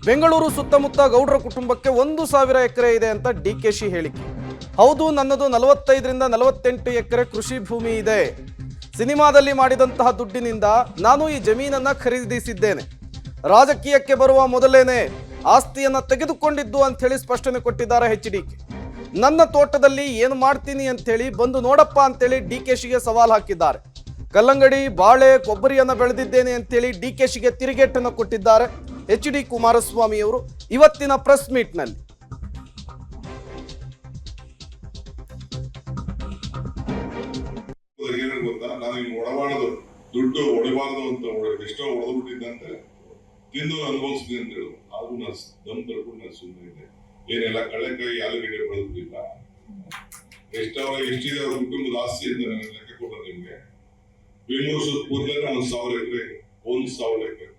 ಬೆಂಗಳೂರು ಸುತ್ತಮುತ್ತ ಗೌಡ್ರ ಕುಟುಂಬಕ್ಕೆ 1,000 ಎಕರೆ ಇದೆ ಅಂತ ಡಿಕೆಶಿ ಹೇಳಿಕೆ. ಹೌದು, ನನ್ನದು 45ರಿಂದ 48 ಎಕರೆ ಕೃಷಿ ಭೂಮಿ ಇದೆ. ಸಿನಿಮಾದಲ್ಲಿ ಮಾಡಿದಂತಹ ದುಡ್ಡಿನಿಂದ ನಾನು ಈ ಜಮೀನನ್ನ ಖರೀದಿಸಿದ್ದೇನೆ. ರಾಜಕೀಯಕ್ಕೆ ಬರುವ ಮೊದಲೇನೆ ಆಸ್ತಿಯನ್ನ ತೆಗೆದುಕೊಂಡಿದ್ದು ಅಂತ ಹೇಳಿ ಸ್ಪಷ್ಟನೆ ಕೊಟ್ಟಿದ್ದಾರೆ ಎಚ್ಡಿಕೆ. ನನ್ನ ತೋಟದಲ್ಲಿ ಏನು ಮಾಡ್ತೀನಿ ಅಂತ ಹೇಳಿ ಬಂದು ನೋಡಪ್ಪ ಅಂತೇಳಿ ಡಿಕೆಶಿಗೆ ಸವಾಲ್ ಹಾಕಿದ್ದಾರೆ. ಕಲ್ಲಂಗಡಿ, ಬಾಳೆ, ಕೊಬ್ಬರಿಯನ್ನ ಬೆಳೆದಿದ್ದೇನೆ ಅಂತೇಳಿ ಡಿಕೆಶಿಗೆ ತಿರುಗೇಟನ್ನು ಕೊಟ್ಟಿದ್ದಾರೆ ಎಚ್ಡಿ ಕುಮಾರಸ್ವಾಮಿ ಅವರು ಇವತ್ತಿನ ಪ್ರೆಸ್ ಮೀಟ್ ನಲ್ಲಿ. ದುಡ್ಡು ಹೊಡಿಬಾರ್ದು ಅಂತ ಎಷ್ಟೋ ಹೊಡೆದ್ಬಿಟ್ಟಿದ್ದಂತೆ ತಿಂದು ಅನುಭವಿಸ್ತೀನಿ ಅಂತ ಹೇಳು. ಆದ್ರೂ ನಾನು ದಮ್ ತಡ್ಕೊಂಡು ನಾನು ಸುಮ್ಮನೆ ಇದೆ. ಏನೆಲ್ಲ ಕಳೆಕಾಯಿ ಆಲೂಗಡ್ಡೆ ಬೆಳೆದಿಲ್ಲ. ಎಷ್ಟಿದೆ ಅವ್ರ ಕುಟುಂಬದ ಆಸ್ತಿ ಅಂತ ನಾನು ಲೆಕ್ಕ ಕೊಡೋದು ನಿಮ್ಗೆ. ಬೆಂಗಳೂರು ಸುತ್ತಮುತ್ತಲೇ 1,000 ಎಕರೆ 1,000 ಎಕರೆ.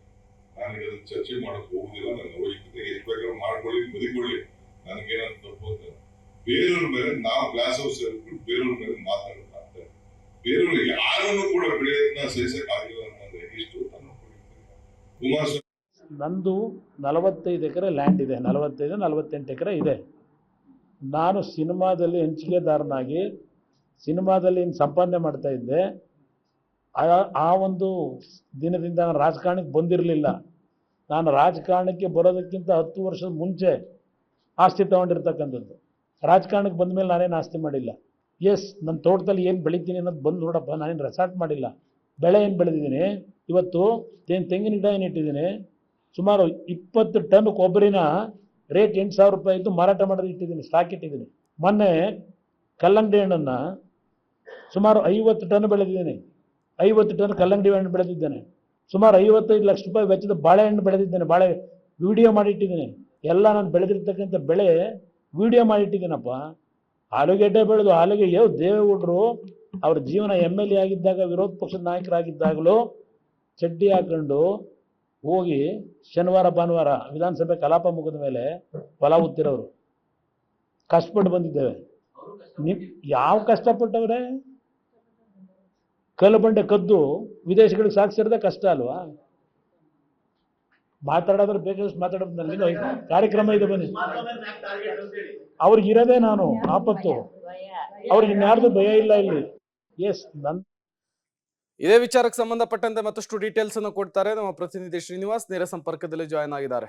ನಾನು ಇದನ್ನು ಚರ್ಚೆ ಮಾಡಕ್ ಹೋಗುದಿಲ್ಲ. ನನ್ನ ವೈಯಕ್ತಿಕ ಎಷ್ಟು ಬೇಕಾದ್ರೂ ಮಾಡ್ಕೊಳ್ಳಿ, ಬದುಕೊಳ್ಳಿ, ನನಗೇನಂತ ತಪ್ಪು ಅಂತ. ಬೇರೆಯವ್ರ ಮೇಲೆ ನಾವು ಗ್ಲಾಸ್ ಹೌಸ್ ಹೇಳ್ಬಿಟ್ಟು ಬೇರೆಯವ್ರ ಮೇಲೆ ಮಾತಾಡೋದು. ಬೇರೆಯವ್ರು ಯಾರನ್ನು ಕೂಡ ಬೆಳೆಯೋದನ್ನ ಸಹಿಸಕ್ ಆಗಿಲ್ಲ ಅಂತಂದ್ರೆ ಇಷ್ಟು ಕುಮಾರಸ್ವಾಮಿ. ನಂದು 45 ಎಕರೆ ಲ್ಯಾಂಡ್ ಇದೆ, 45-48 ಎಕರೆ ಇದೆ. ನಾನು ಸಿನಿಮಾದಲ್ಲಿ ಹಂಚಿಕೆದಾರನಾಗಿ ಸಿನಿಮಾದಲ್ಲಿ ಸಂಪಾದನೆ ಮಾಡ್ತಾ ಇದ್ದೆ. ಆ ಒಂದು ದಿನದಿಂದ ನಾನು ರಾಜಕಾರಣಕ್ಕೆ ಬಂದಿರಲಿಲ್ಲ. ನಾನು ರಾಜಕಾರಣಕ್ಕೆ ಬರೋದಕ್ಕಿಂತ 10 ವರ್ಷದ ಮುಂಚೆ ಆಸ್ತಿ ತಗೊಂಡಿರ್ತಕ್ಕಂಥದ್ದು. ರಾಜಕಾರಣಕ್ಕೆ ಬಂದ ಮೇಲೆ ನಾನೇನು ಆಸ್ತಿ ಮಾಡಿಲ್ಲ. ಎಸ್, ನನ್ನ ತೋಟದಲ್ಲಿ ಏನು ಬೆಳಿತೀನಿ ಅನ್ನೋದು ಬಂದು ನೋಡಪ್ಪ. ನಾನೇನು ರೆಸಾರ್ಟ್ ಮಾಡಿಲ್ಲ. ಬೆಳೆ ಏನು ಬೆಳೆದಿದ್ದೀನಿ ಇವತ್ತು, ತೆಂಗಿನ ಗಿಡ ಏನು ಇಟ್ಟಿದ್ದೀನಿ. ಸುಮಾರು 20 ಟನ್ ಕೊಬ್ಬರಿನ ರೇಟ್ 8,000 ರೂಪಾಯಿ ಇದ್ದು ಮಾರಾಟ ಮಾಡೋದು ಇಟ್ಟಿದ್ದೀನಿ, ಸ್ಟಾಕ್ ಇಟ್ಟಿದ್ದೀನಿ. ಮೊನ್ನೆ ಕಲ್ಲಂಗಡಿ ಹಣ್ಣನ್ನು ಸುಮಾರು 50 ಟನ್ ಬೆಳೆದಿದ್ದೀನಿ. 50 ಟನ್ ಕಲ್ಲಂಗಡಿ ಹಣ್ಣು ಬೆಳೆದಿದ್ದೇನೆ. ಸುಮಾರು 55 ಲಕ್ಷ ರೂಪಾಯಿ ವೆಚ್ಚದ ಬಾಳೆಹಣ್ಣು ಬೆಳೆದಿದ್ದೇನೆ. ಬಾಳೆ ವಿಡಿಯೋ ಮಾಡಿಟ್ಟಿದ್ದೀನಿ. ಎಲ್ಲ ನಾನು ಬೆಳೆದಿರ್ತಕ್ಕಂಥ ಬೆಳೆ ವಿಡಿಯೋ ಮಾಡಿಟ್ಟಿದ್ದೀನಪ್ಪ. ಆಲೂಗೆಡ್ಡೆ ಬೆಳೆದು ದೇವೇಗೌಡರು ಅವ್ರ ಜೀವನ MLA ಆಗಿದ್ದಾಗ, ವಿರೋಧ ಪಕ್ಷದ ನಾಯಕರಾಗಿದ್ದಾಗಲೂ ಚಡ್ಡಿ ಹಾಕೊಂಡು ಹೋಗಿ ಶನಿವಾರ ಭಾನುವಾರ ವಿಧಾನಸಭೆ ಕಲಾಪ ಮುಗಿದ ಮೇಲೆ ಹೊಲ ಉತ್ತಿರೋರು. ಕಷ್ಟಪಟ್ಟು ಬಂದಿದ್ದೇವೆ. ಯಾವ ಕಷ್ಟಪಟ್ಟವ್ರೆ? ಕಲ್ಲು ಬಂಡೆ ಕದ್ದು ವಿದೇಶಗಳಿಗೆ ಸಾಗಿಸಿರೋದೇ ಕಷ್ಟ ಅಲ್ವಾ? ಮಾತಾಡೋದ್ರೆ ಬೇಕಾದಷ್ಟು ಮಾತಾಡೋದು. ನನಗೆ ಕಾರ್ಯಕ್ರಮ ಇದೆ, ಬನ್ನಿ. ಅವ್ರಿಗಿರೋದೇ ನಾನು ಆಪತ್ತು. ಅವ್ರಿಗೆ ಇನ್ಯಾರ್ದು ಭಯ ಇಲ್ಲ ಇಲ್ಲಿ. ಎಸ್, ಇದೇ ವಿಚಾರಕ್ಕೆ ಸಂಬಂಧಪಟ್ಟಂತೆ ಮತ್ತಷ್ಟು ಡೀಟೇಲ್ಸ್ ಅನ್ನು ಕೊಡ್ತಾರೆ ನಮ್ಮ ಪ್ರತಿನಿಧಿ ಶ್ರೀನಿವಾಸ್. ನೇರ ಸಂಪರ್ಕದಲ್ಲಿ ಜಾಯ್ನ್ ಆಗಿದ್ದಾರೆ.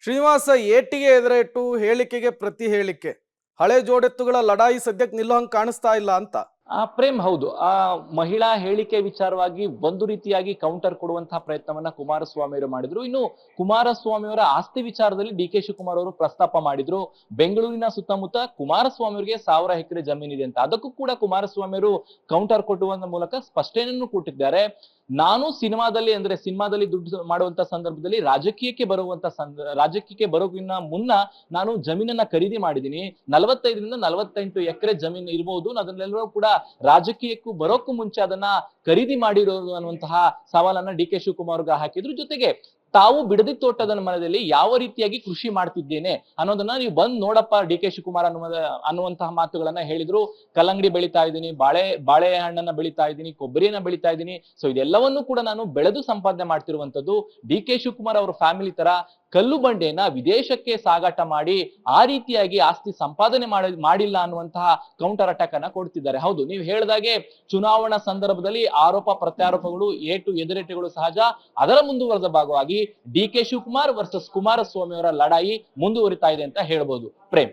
ಶ್ರೀನಿವಾಸ, ಏಟಿಗೆ ಎದುರೆ ಇಟ್ಟು ಹೇಳಿಕೆಗೆ ಪ್ರತಿ ಹೇಳಿಕೆ, ಹಳೆ ಜೋಡೆತ್ತುಗಳ ಲಡಾಯಿ ಸದ್ಯಕ್ಕೆ ನಿಲ್ಲೋ ಹಂಗೆ ಕಾಣಿಸ್ತಾ ಇಲ್ಲ ಅಂತ. ಪ್ರೇಮ್, ಹೌದು. ಆ ಮಹಿಳಾ ಹೇಳಿಕೆ ವಿಚಾರವಾಗಿ ಒಂದು ರೀತಿಯಾಗಿ ಕೌಂಟರ್ ಕೊಡುವಂತಹ ಪ್ರಯತ್ನವನ್ನ ಕುಮಾರಸ್ವಾಮಿ ಅವರು ಮಾಡಿದ್ರು. ಇನ್ನು ಕುಮಾರಸ್ವಾಮಿ ಅವರ ಆಸ್ತಿ ವಿಚಾರದಲ್ಲಿ DK ಶಿವಕುಮಾರ್ ಅವರು ಪ್ರಸ್ತಾಪ ಮಾಡಿದ್ರು. ಬೆಂಗಳೂರಿನ ಸುತ್ತಮುತ್ತ ಕುಮಾರಸ್ವಾಮಿ ಅವರಿಗೆ 1,000 ಎಕರೆ ಜಮೀನಿದೆ ಅಂತ. ಅದಕ್ಕೂ ಕೂಡ ಕುಮಾರಸ್ವಾಮಿ ಅವರು ಕೌಂಟರ್ ಕೊಟ್ಟುವ ಮೂಲಕ ಸ್ಪಷ್ಟನೆಯನ್ನು ಕೊಟ್ಟಿದ್ದಾರೆ. ನಾನು ಸಿನಿಮಾದಲ್ಲಿ ದುಡ್ಡು ಮಾಡುವಂತ ಸಂದರ್ಭದಲ್ಲಿ ರಾಜಕೀಯಕ್ಕೆ ಬರೋಕ್ಕಿಂತ ಮುನ್ನ ನಾನು ಜಮೀನನ್ನ ಖರೀದಿ ಮಾಡಿದ್ದೀನಿ. 45ರಿಂದ 48 ಎಕರೆ ಜಮೀನು ಇರಬಹುದು. ಅದನ್ನೆಲ್ಲರೂ ಕೂಡ ರಾಜಕೀಯಕ್ಕೂ ಬರೋಕ್ಕೂ ಮುಂಚೆ ಅದನ್ನ ಖರೀದಿ ಮಾಡಿರೋದು ಅನ್ನುವಂತಹ ಸವಾಲನ್ನ DK ಶಿವಕುಮಾರ್ ಅವ್ರಿಗೆ ಹಾಕಿದ್ರು. ಜೊತೆಗೆ ತಾವು ಬಿಡದಿ ತೋಟದ ಮನೆಯಲ್ಲಿ ಯಾವ ರೀತಿಯಾಗಿ ಕೃಷಿ ಮಾಡ್ತಿದ್ದೇನೆ ಅನ್ನೋದನ್ನ ನೀವು ಬಂದ್ ನೋಡಪ್ಪ DK ಶಿವಕುಮಾರ್ ಅನ್ನುವಂತಹ ಮಾತುಗಳನ್ನ ಹೇಳಿದ್ರು. ಕಲ್ಲಂಗಡಿ ಬೆಳಿತಾ ಇದ್ದೀನಿ, ಬಾಳೆ ಹಣ್ಣನ್ನ ಬೆಳಿತಾ ಇದ್ದೀನಿ, ಕೊಬ್ಬರಿಯನ್ನ ಬೆಳಿತಾ ಇದ್ದೀನಿ. ಸೊ ಇದೆಲ್ಲವನ್ನೂ ಕೂಡ ನಾನು ಬೆಳೆದು ಸಂಪಾದನೆ ಮಾಡ್ತಿರುವಂತದ್ದು. DK ಶಿವಕುಮಾರ್ ಅವರ ಫ್ಯಾಮಿಲಿ ತರ ಕಲ್ಲು ಬಂಡೆಯನ್ನ ವಿದೇಶಕ್ಕೆ ಸಾಗಾಟ ಮಾಡಿ ಆ ರೀತಿಯಾಗಿ ಆಸ್ತಿ ಸಂಪಾದನೆ ಮಾಡಿಲ್ಲ ಅನ್ನುವಂತಹ ಕೌಂಟರ್ ಅಟ್ಯಾಕ್ ಅನ್ನ ಕೊಡ್ತಿದ್ದಾರೆ. ಹೌದು, ನೀವು ಹೇಳಿದಾಗೆ ಚುನಾವಣಾ ಸಂದರ್ಭದಲ್ಲಿ ಆರೋಪ ಪ್ರತ್ಯಾರೋಪಗಳು, ಎದುರೇಟುಗಳು ಸಹಜ. ಅದರ ಮುಂದುವರೆದ ಭಾಗವಾಗಿ DK ಶಿವಕುಮಾರ್ ವರ್ಸಸ್ ಕುಮಾರಸ್ವಾಮಿ ಅವರ ಲಡಾಯಿ ಮುಂದುವರಿತಾ ಇದೆ ಅಂತ ಹೇಳ್ಬೋದು. ಪ್ರೇಮ್.